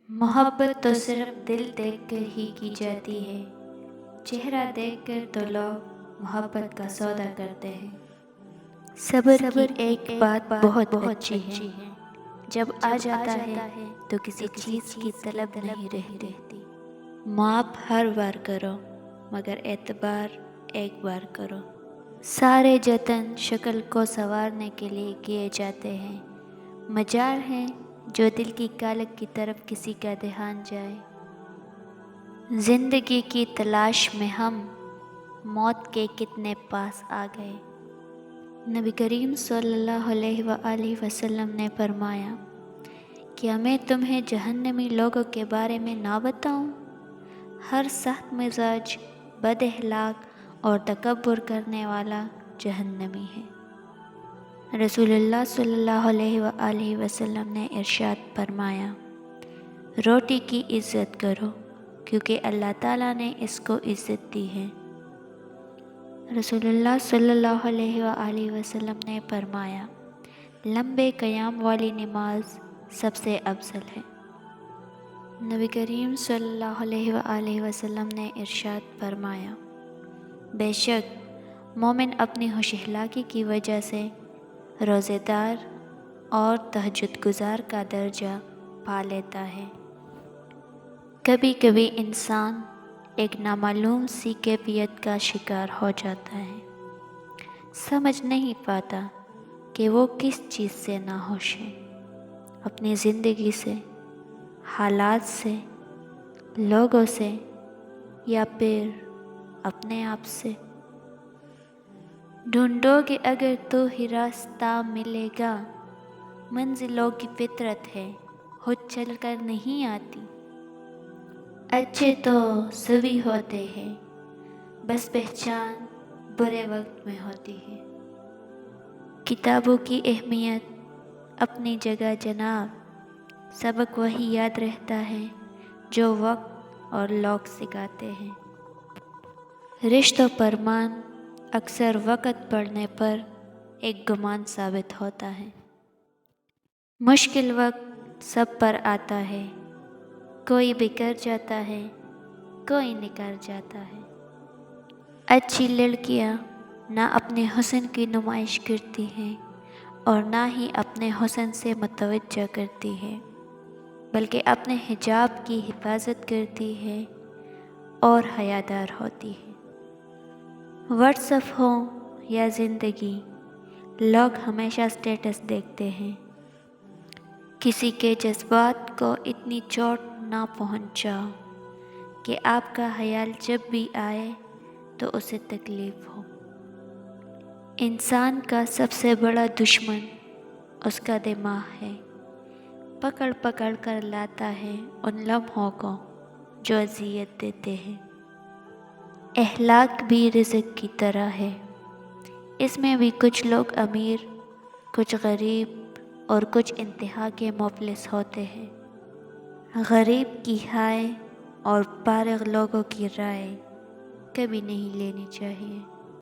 मोहब्बत तो सिर्फ दिल देख कर ही की जाती है, चेहरा देख कर तो लोग मोहब्बत का सौदा करते हैं। सब्र की एक बात बहुत अच्छी है, जब आ जाता है तो किसी चीज़ की तलब नहीं रहती। माफ़ हर बार करो मगर एतबार एक बार करो। सारे जतन शक्ल को संवारने के लिए किए जाते हैं, मजाल है जो दिल की कालक की तरफ किसी का ध्यान जाए। जिंदगी की तलाश में हम मौत के कितने पास आ गए। नबी करीम सल्लल्लाहु अलैहि वसल्लम ने फरमाया, क्या मैं तुम्हें जहन्नमी लोगों के बारे में ना बताऊं? हर सख्त मिजाज, बदअखलाक और तकब्बुर करने वाला जहन्नमी है। रसूलुल्लाह सल्लल्लाहु अलैहि वसल्लम ने इरशाद फरमाया, रोटी की इज़्ज़त करो क्योंकि अल्लाह ताला ने इसको इज़्ज़त दी है। रसूलुल्लाह सल्लल्लाहु अलैहि वसल्लम ने फरमाया, लंबे क़याम वाली नमाज सबसे अफजल है। नबी करीम सल्लल्लाहु अलैहि वसल्लम ने इरशाद फरमाया, बेशक मोमिन अपनी होशियारी की वजह से रोज़ेदार और तहज्जुद गुज़ार का दर्जा पा लेता है। कभी कभी इंसान एक नामालूम सी कैफियत का शिकार हो जाता है, समझ नहीं पाता कि वो किस चीज़ से नाखुश है, अपनी ज़िंदगी से, हालात से, लोगों से या फिर अपने आप से। ढूंढोगे अगर तो ही रास्ता मिलेगा, मंजिलों की फितरत है खुद चल कर नहीं आती। अच्छे तो सभी होते हैं, बस पहचान बुरे वक्त में होती है। किताबों की अहमियत अपनी जगह जनाब, सबक वही याद रहता है जो वक्त और लोग सिखाते हैं। रिश्तों पर मान अक्सर वक़्त पड़ने पर एक गुमान साबित होता है। मुश्किल वक्त सब पर आता है, कोई बिखर जाता है, कोई निकल जाता है। अच्छी लड़कियां ना अपने हुस्न की नुमाइश करती हैं और ना ही अपने हुस्न से मुतवज्जह करती है, बल्कि अपने हिजाब की हिफाजत करती है और हयादार होती है। व्हाट्सएप हो या ज़िंदगी, लोग हमेशा स्टेटस देखते हैं। किसी के जज्बात को इतनी चोट ना पहुंचाओ कि आपका ख्याल जब भी आए तो उसे तकलीफ़ हो। इंसान का सबसे बड़ा दुश्मन उसका दिमाग है, पकड़ पकड़ कर लाता है उन लम्हों को जो अज़ियत देते हैं। अखलाक भी रिज़्क़ की तरह है, इसमें भी कुछ लोग अमीर, कुछ गरीब और कुछ इंतहा के मुफलिस होते हैं। गरीब की हाय और फारिग लोगों की राय कभी नहीं लेनी चाहिए।